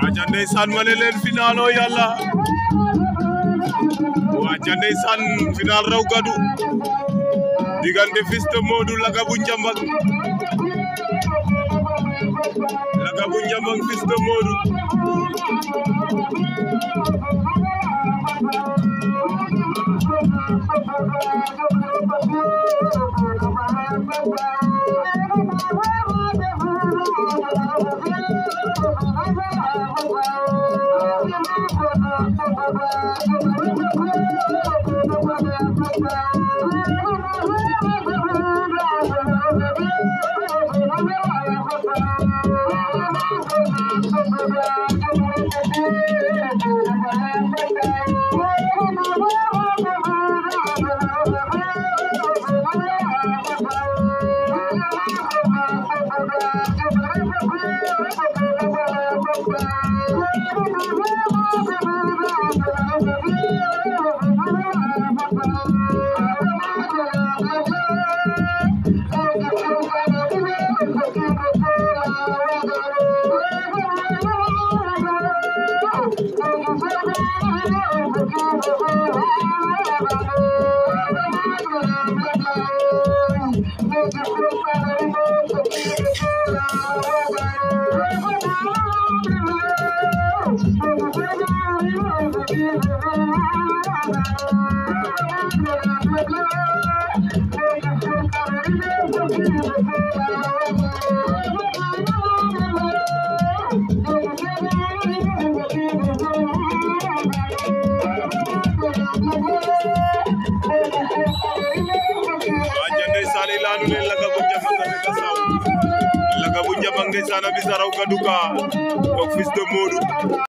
aja ndeysaan ma ne leen final o yàlla aja ndeysaan final raw gadu diggante Fils de Modou Lagabou Ndiambang Fils de Modou Lagabou Ndiambang ndeysaan a bisa raw gadu ka Fils de Modou